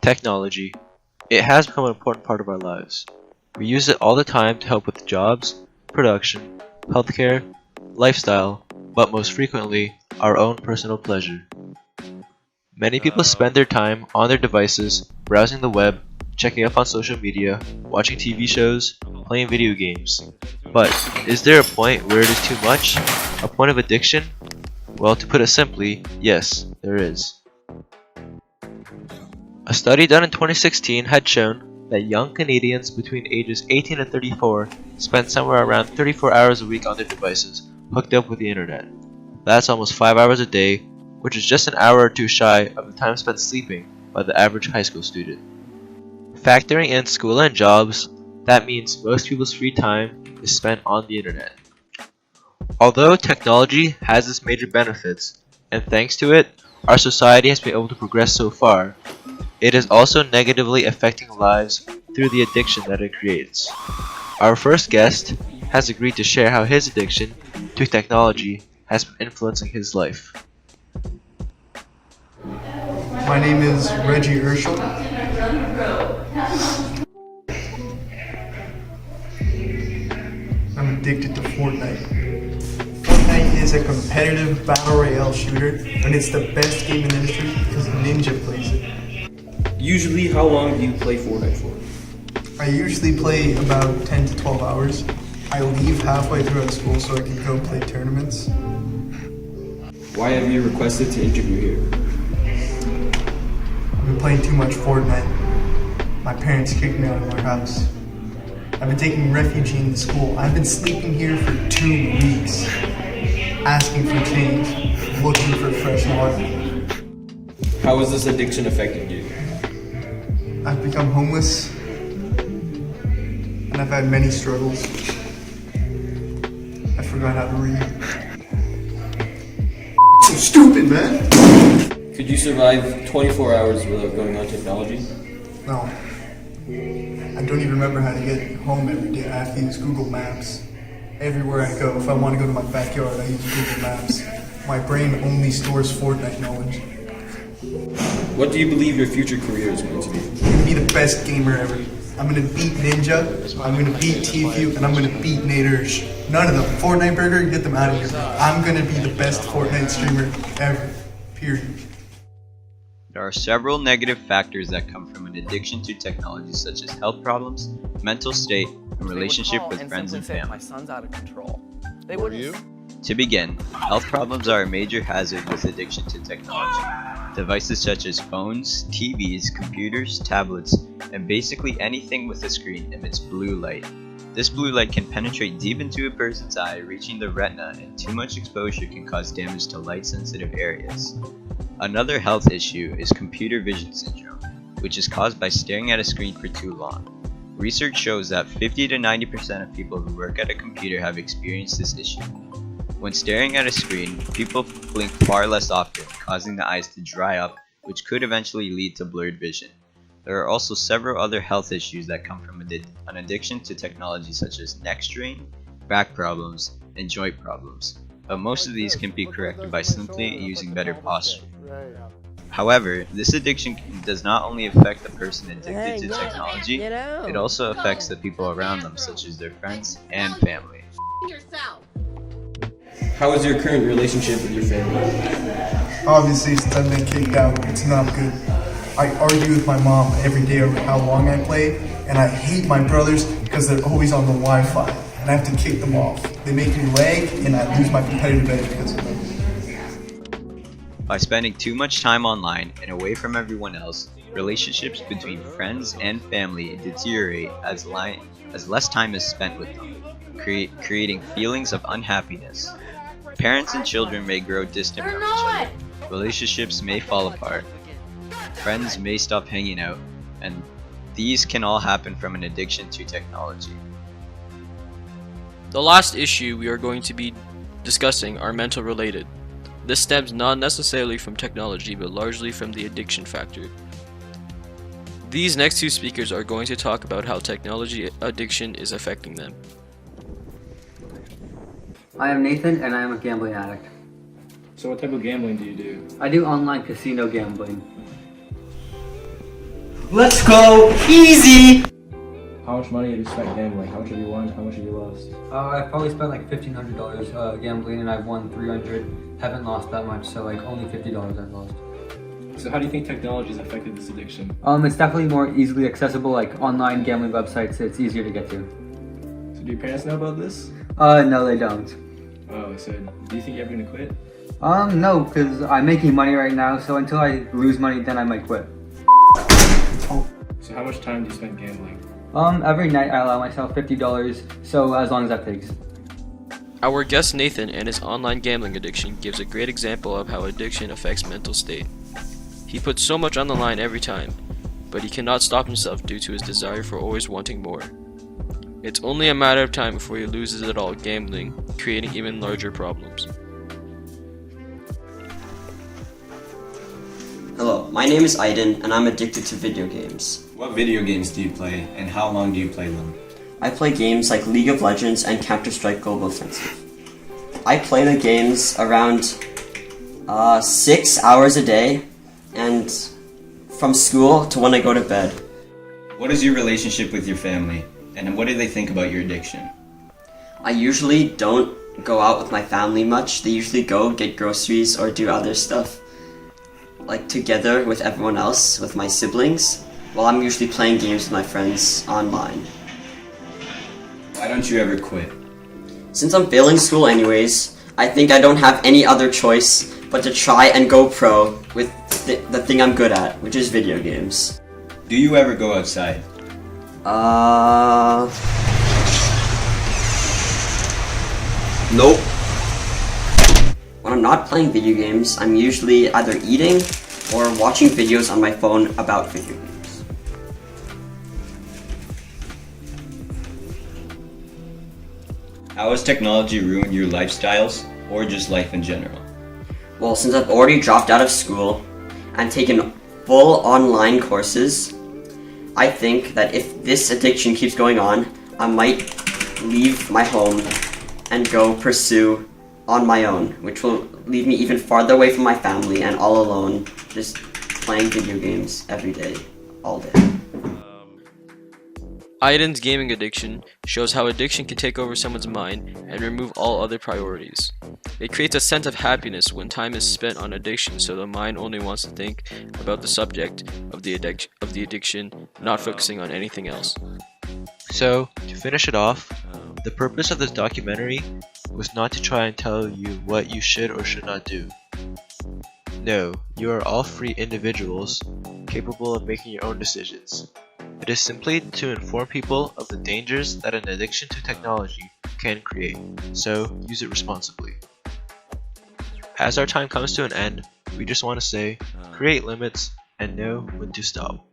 Technology. It has become an important part of our lives. We use it all the time to help with jobs, production, healthcare, lifestyle, but most frequently, our own personal pleasure. Many people spend their time on their devices, browsing the web, checking up on social media, watching TV shows, playing video games. But is there a point where it is too much? A point of addiction? Well, to put it simply, yes, there is. A study done in 2016 had shown that young Canadians between ages 18 and 34 spent somewhere around 34 hours a week on their devices, hooked up with the internet. That's almost 5 hours a day, which is just an hour or two shy of the time spent sleeping by the average high school student. Factoring in school and jobs, that means most people's free time is spent on the internet. Although technology has its major benefits, and thanks to it, our society has been able to progress so far, it is also negatively affecting lives through the addiction that it creates. Our first guest has agreed to share how his addiction to technology has been influencing his life. My name is Reggie Urschel. I'm addicted to Fortnite. Fortnite is a competitive battle royale shooter, and it's the best game in the industry because Ninja plays it. Usually, how long do you play Fortnite for? I usually play about 10 to 12 hours. I leave halfway throughout school so I can go play tournaments. Why have you requested to interview here? I've been playing too much Fortnite. My parents kicked me out of our house. I've been taking refuge in the school. I've been sleeping here for 2 weeks, asking for change, looking for fresh water. How is this addiction affecting you? I've become homeless, and I've had many struggles. I forgot how to read. So stupid, man! Could you survive 24 hours without going on technology? No. I don't even remember how to get home every day. I have to use Google Maps. Everywhere I go, if I want to go to my backyard, I use Google Maps. My brain only stores Fortnite knowledge. What do you believe your future career is going to be? I'm gonna be the best gamer ever. I'm gonna beat Ninja, I'm gonna beat TFU, and I'm gonna beat Nate Ursh. None of them. Fortnite Burger, get them out of here. I'm gonna be the best Fortnite streamer ever. Period. There are several negative factors that come from an addiction to technology, such as health problems, mental state, and relationship with friends and family. My son's out of control. They Were wouldn't. you? To begin, health problems are a major hazard with addiction to technology. Devices such as phones, TVs, computers, tablets, and basically anything with a screen emits blue light. This blue light can penetrate deep into a person's eye, reaching the retina, and too much exposure can cause damage to light-sensitive areas. Another health issue is computer vision syndrome, which is caused by staring at a screen for too long. Research shows that 50 to 90% of people who work at a computer have experienced this issue. When staring at a screen, people blink far less often, causing the eyes to dry up, which could eventually lead to blurred vision. There are also several other health issues that come from an addiction to technology, such as neck strain, back problems, and joint problems, but most of these can be corrected by simply using better posture. However, this addiction does not only affect the person addicted to technology, it also affects the people around them, such as their friends and family. How is your current relationship with your family? Obviously, since I've been kicked out, it's not good. I argue with my mom every day over how long I play, and I hate my brothers because they're always on the Wi-Fi, and I have to kick them off. They make me lag, and I lose my competitive edge because of them. By spending too much time online and away from everyone else, relationships between friends and family deteriorate as less time is spent with them, creating feelings of unhappiness. Parents and children may grow distant from each other, relationships may fall apart, friends may stop hanging out, and these can all happen from an addiction to technology. The last issue we are going to be discussing are mental related. This stems not necessarily from technology, but largely from the addiction factor. These next two speakers are going to talk about how technology addiction is affecting them. I am Nathan, and I am a gambling addict. So what type of gambling do you do? I do online casino gambling. Let's go! Easy! How much money have you spent gambling? How much have you won? How much have you lost? I've probably spent like $1,500 gambling, and I've won 300. Haven't lost that much, so like only $50 I've lost. So how do you think technology has affected this addiction? It's definitely more easily accessible, like online gambling websites. It's easier to get to. So do your parents know about this? No, they don't. Oh, so do you think you're ever gonna quit? No, because I'm making money right now, so until I lose money, then I might quit. So how much time do you spend gambling? Every night I allow myself $50, so as long as that takes. Our guest Nathan and his online gambling addiction gives a great example of how addiction affects mental state. He puts so much on the line every time, but he cannot stop himself due to his desire for always wanting more. It's only a matter of time before he loses it all gambling, creating even larger problems. Hello, my name is Aiden, and I'm addicted to video games. What video games do you play, and how long do you play them? I play games like League of Legends and Counter-Strike Global Offensive. I play the games around 6 hours a day, and from school to when I go to bed. What is your relationship with your family, and what do they think about your addiction? I usually don't go out with my family much. They usually go get groceries or do other stuff, like together with everyone else, with my siblings, while I'm usually playing games with my friends online. Why don't you ever quit? Since I'm failing school anyways, I think I don't have any other choice but to try and go pro with the thing I'm good at, which is video games. Do you ever go outside? Nope. When I'm not playing video games, I'm usually either eating or watching videos on my phone about video games. How has technology ruined your lifestyles, or just life in general? Well, since I've already dropped out of school and taken full online courses, I think that if this addiction keeps going on, I might leave my home and go pursue on my own, which will leave me even farther away from my family and all alone, just playing video games every day, all day. Aiden's gaming addiction shows how addiction can take over someone's mind and remove all other priorities. It creates a sense of happiness when time is spent on addiction, so the mind only wants to think about the subject of the addiction, not focusing on anything else. So, to finish it off, the purpose of this documentary was not to try and tell you what you should or should not do. No, you are all free individuals capable of making your own decisions. It is simply to inform people of the dangers that an addiction to technology can create, so use it responsibly. As our time comes to an end, we just want to say, create limits and know when to stop.